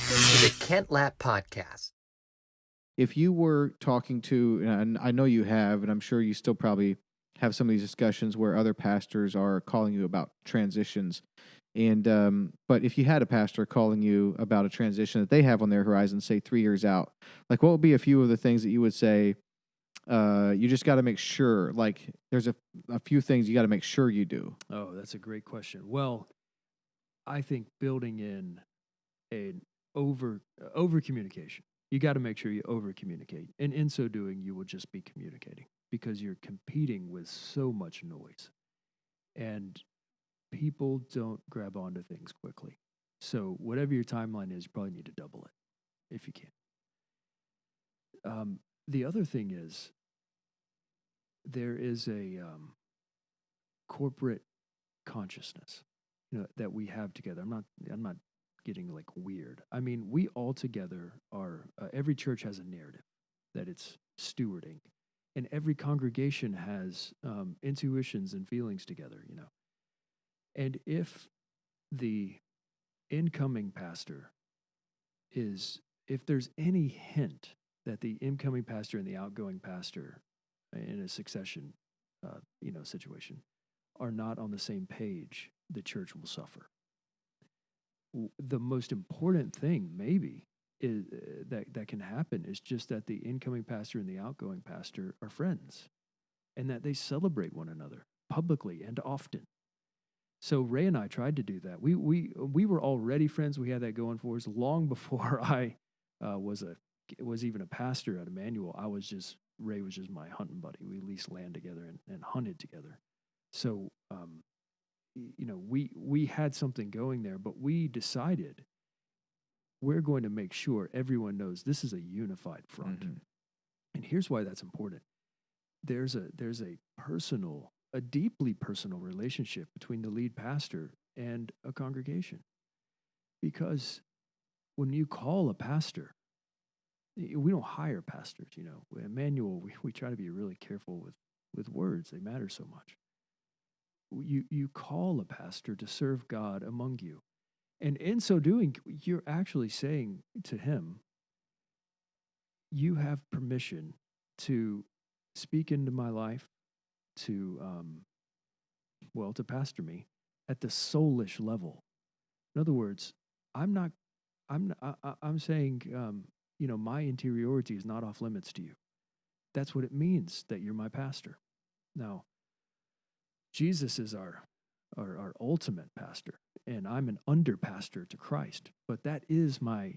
Welcome to the Kent Lapp Podcast. If you were talking to, and I know you have, and I'm sure you still probably have some of these discussions where other pastors are calling you about transitions, but if you had a pastor calling you about a transition that they have on their horizon, say 3 years out, like what would be a few of the things that you would say? You just got to make sure. Like, there's a few things you got to make sure you do. Oh, that's a great question. Well, I think building in an over communication. You got to make sure you over communicate, and in so doing, you will just be communicating because you're competing with so much noise, and people don't grab onto things quickly. So whatever your timeline is, you probably need to double it if you can. The other thing is there is a corporate consciousness, that we have together. I'm not getting like weird. I mean, we all together are. Every church has a narrative that it's stewarding, and every congregation has intuitions and feelings together. And if the incoming pastor if there's any hint that the incoming pastor and the outgoing pastor in a succession, situation are not on the same page, the church will suffer. The most important thing, maybe, is that can happen is just that the incoming pastor and the outgoing pastor are friends, and that they celebrate one another publicly and often. So Ray and I tried to do that. We were already friends. We had that going for us long before I was even a pastor at Emmanuel. Ray was just my hunting buddy. We leased land together and hunted together. So we had something going there, but we decided we're going to make sure everyone knows this is a unified front. Mm-hmm. And here's why that's important. There's a deeply personal relationship between the lead pastor and a congregation. Because when you call a pastor, we don't hire pastors, Emmanuel, we try to be really careful with words. They matter so much. You call a pastor to serve God among you. And in so doing, you're actually saying to him, you have permission to speak into my life, to pastor me at the soulish level. In other words, I'm saying, my interiority is not off limits to you. That's what it means that you're my pastor. Now, Jesus is our ultimate pastor, and I'm an under pastor to Christ, but that is my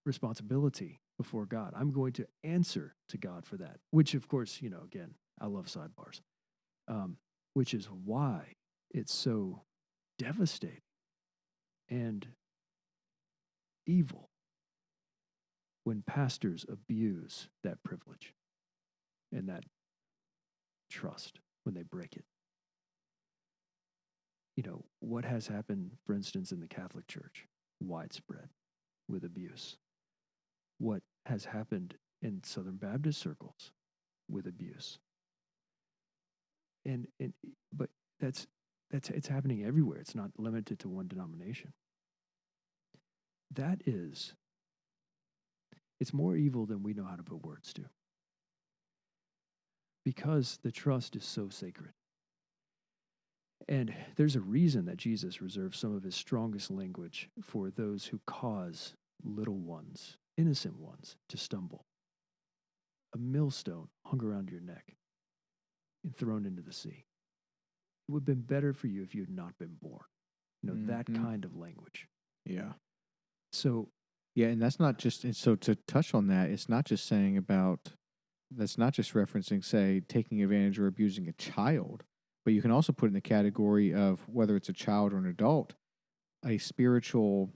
responsibility before God. I'm going to answer to God for that, which of course, again, I love sidebars, which is why it's so devastating and evil when pastors abuse that privilege and that trust when they break it. What has happened, for instance, in the Catholic Church, widespread with abuse. What has happened in Southern Baptist circles with abuse. But it's happening everywhere. It's not limited to one denomination. It's more evil than we know how to put words to. Because the trust is so sacred. And there's a reason that Jesus reserves some of his strongest language for those who cause little ones, innocent ones, to stumble. A millstone hung around your neck and thrown into the sea. It would have been better for you if you had not been born. That kind of language. Yeah. So. Yeah, and that's not just, and so to touch on that, it's not just saying that's not just referencing, say, taking advantage or abusing a child, but you can also put in the category of whether it's a child or an adult, a spiritual,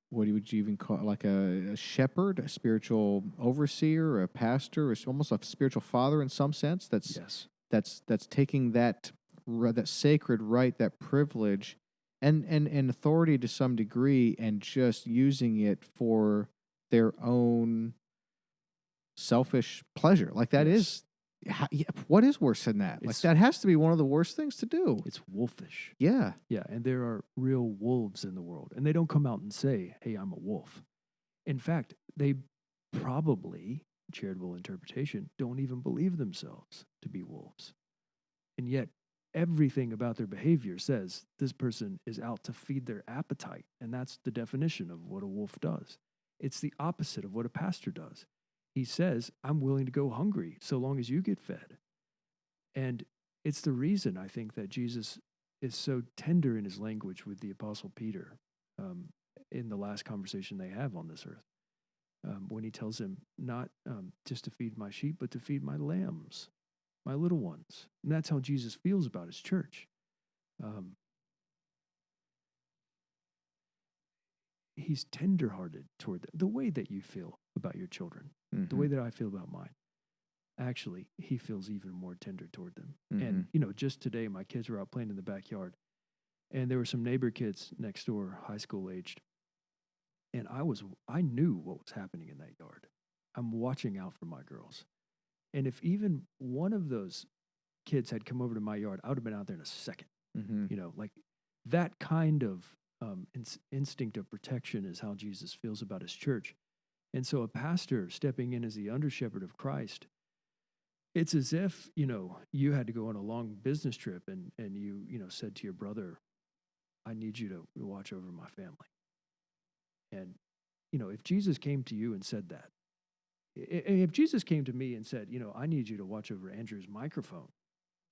what would you even call it, like a shepherd, a spiritual overseer, a pastor, or almost a spiritual father in some sense. That's taking that sacred right, that privilege, and authority to some degree, and just using it for their own selfish pleasure. Like that is What is worse than that? Like, It's- that has to be one of the worst things to do. It's wolfish. Yeah. Yeah, and there are real wolves in the world, and they don't come out and say, "Hey, I'm a wolf." In fact, they probably, charitable interpretation, don't even believe themselves to be wolves. And yet, everything about their behavior says this person is out to feed their appetite, and that's the definition of what a wolf does. It's the opposite of what a pastor does. He says, "I'm willing to go hungry so long as you get fed." And it's the reason I think that Jesus is so tender in his language with the Apostle Peter in the last conversation they have on this earth, when he tells him not just to feed my sheep, but to feed my lambs, my little ones. And that's how Jesus feels about his church. He's tenderhearted toward them, the way that you feel about your children, the way that I feel about mine. Actually, he feels even more tender toward them. And, just today, my kids were out playing in the backyard, and there were some neighbor kids next door, high school aged. And I knew what was happening in that yard. I'm watching out for my girls. And if even one of those kids had come over to my yard, I would have been out there in a second. Like that kind of instinct of protection is how Jesus feels about his church. And so a pastor stepping in as the under shepherd of Christ, it's as if, you had to go on a long business trip and you said to your brother, "I need you to watch over my family." And, if Jesus came to you and said that, if Jesus came to me and said, "I need you to watch over Andrew's microphone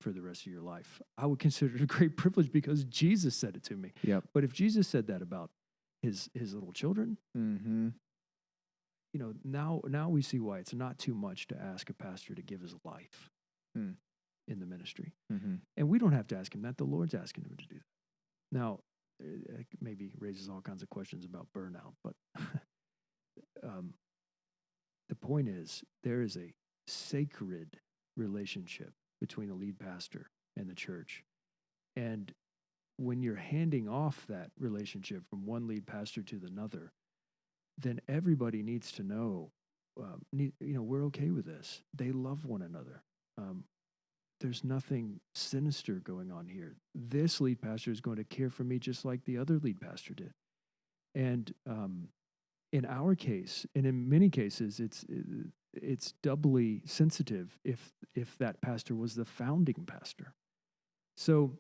for the rest of your life," I would consider it a great privilege because Jesus said it to me. Yep. But if Jesus said that about his little children, now we see why it's not too much to ask a pastor to give his life in the ministry. And we don't have to ask him that. The Lord's asking him to do that. Now, it maybe raises all kinds of questions about burnout, but the point is there is a sacred relationship between a lead pastor and the church. And when you're handing off that relationship from one lead pastor to another, then everybody needs to know, we're okay with this. They love one another. There's nothing sinister going on here. This lead pastor is going to care for me just like the other lead pastor did. And in our case, and in many cases, it's doubly sensitive if that pastor was the founding pastor. So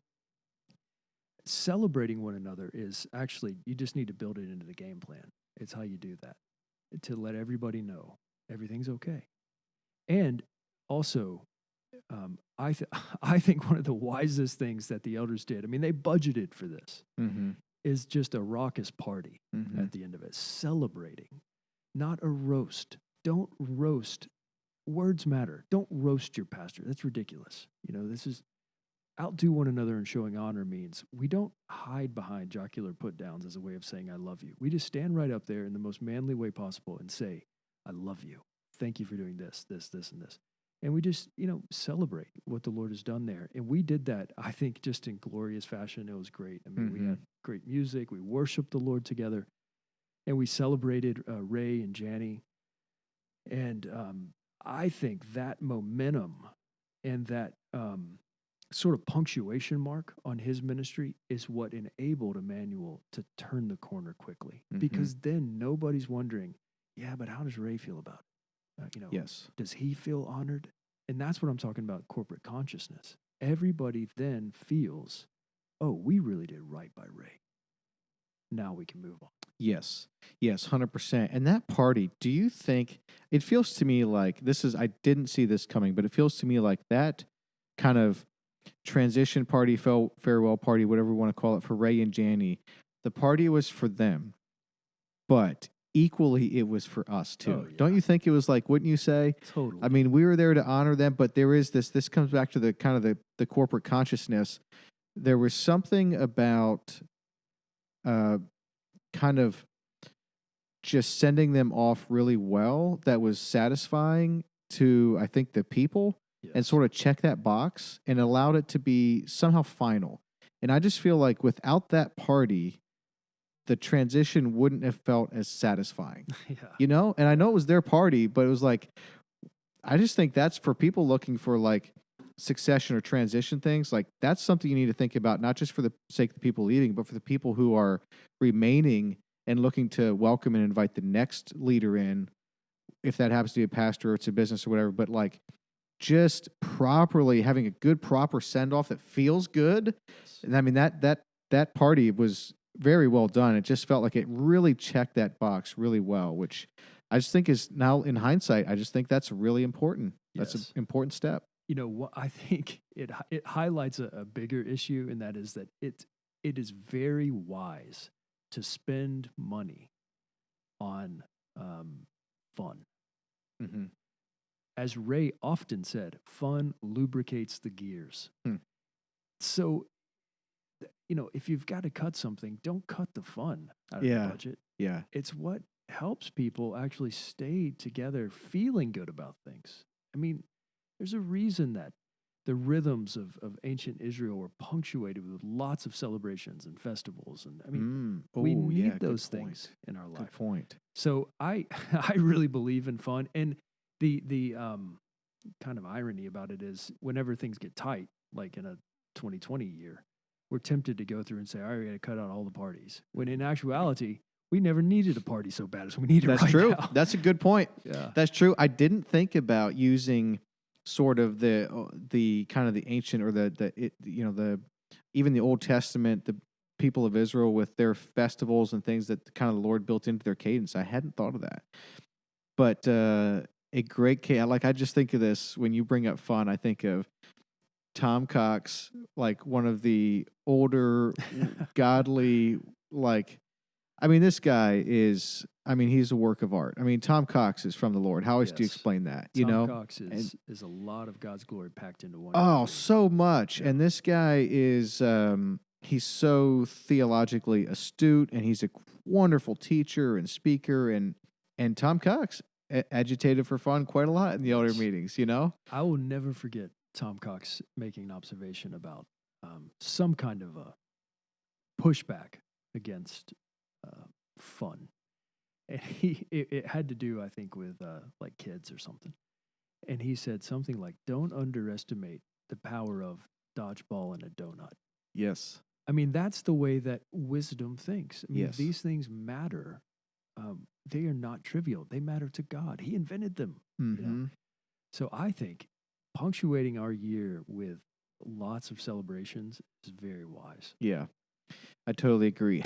celebrating one another is actually, you just need to build it into the game plan. It's how you do that, to let everybody know everything's okay. And also, I think one of the wisest things that the elders did, they budgeted for this, is just a raucous party at the end of it, celebrating, not a roast. Don't roast. Words matter. Don't roast your pastor. That's ridiculous. This is outdo one another in showing honor means we don't hide behind jocular put downs as a way of saying I love you. We just stand right up there in the most manly way possible and say, "I love you. Thank you for doing this, this, this, and this." And we just, celebrate what the Lord has done there. And we did that, I think, just in glorious fashion. It was great. We had great music. We worshiped the Lord together. And we celebrated Ray and Janny. And I think that momentum and that sort of punctuation mark on his ministry is what enabled Emmanuel to turn the corner quickly. Because then nobody's wondering, yeah, but how does Ray feel about it? Yes. Does he feel honored? And that's what I'm talking about, corporate consciousness. Everybody then feels, oh, we really did right by Ray. Now we can move on. Yes, 100%. And that party, do you think, it feels to me like I didn't see this coming, but it feels to me like that kind of transition party, farewell party, whatever you want to call it, for Ray and Janny, the party was for them, but equally it was for us too. Oh, yeah. Don't you think it was like, wouldn't you say? Totally. We were there to honor them, but there is this comes back to the kind of the corporate consciousness. There was something about kind of just sending them off really well that was satisfying to, I think, the people. Yes. And sort of check that box and allowed it to be somehow final. And I just feel like without that party, the transition wouldn't have felt as satisfying. Yeah. And I know it was their party, but it was like I just think that's for people looking for like succession or transition things. Like that's something you need to think about, not just for the sake of the people leaving, but for the people who are remaining and looking to welcome and invite the next leader in, if that happens to be a pastor or it's a business or whatever. But like just properly having a good, proper send off that feels good. And I mean, that party was very well done. It just felt like it really checked that box really well, which I just think is now in hindsight, I just think that's really important. That's an Yes. important step. You know what? I think it highlights a bigger issue, and that is that it is very wise to spend money on fun. Mm-hmm. As Ray often said, fun lubricates the gears. Hmm. So, you know, if you've got to cut something, don't cut the fun out of Yeah. the budget. Yeah. It's what helps people actually stay together feeling good about things. I mean, there's a reason that the rhythms of ancient Israel were punctuated with lots of celebrations and festivals. And I mean, we need those things in our life. Good point. So I really believe in fun. And the kind of irony about it is whenever things get tight, like in a 2020 year, we're tempted to go through and say, all right, we got to cut out all the parties. When in actuality, we never needed a party so bad as we need it right now. That's true. That's a good point. Yeah. That's true. I didn't think about using sort of the kind of the ancient or even the Old Testament, the people of Israel with their festivals and things that kind of the Lord built into their cadence. I hadn't thought of that. But a great cadence. I just think of this when you bring up fun. I think of Tom Cox, like one of the older, godly, this guy is, he's a work of art. Tom Cox is from the Lord. How else do you Yes. explain that? Tom Cox is a lot of God's glory packed into one. Oh, so much. Yeah. And this guy is, he's so theologically astute, and he's a wonderful teacher and speaker. And Tom Cox agitated for fun quite a lot in the elder meetings, you know? I will never forget Tom Cox making an observation about some kind of a pushback against fun. And it had to do, I think, with like kids or something. And he said something like, don't underestimate the power of dodgeball and a donut. Yes. That's the way that wisdom thinks. Yes. These things matter. They are not trivial. They matter to God. He invented them. Mm-hmm. You know? So I think punctuating our year with lots of celebrations is very wise. Yeah, I totally agree.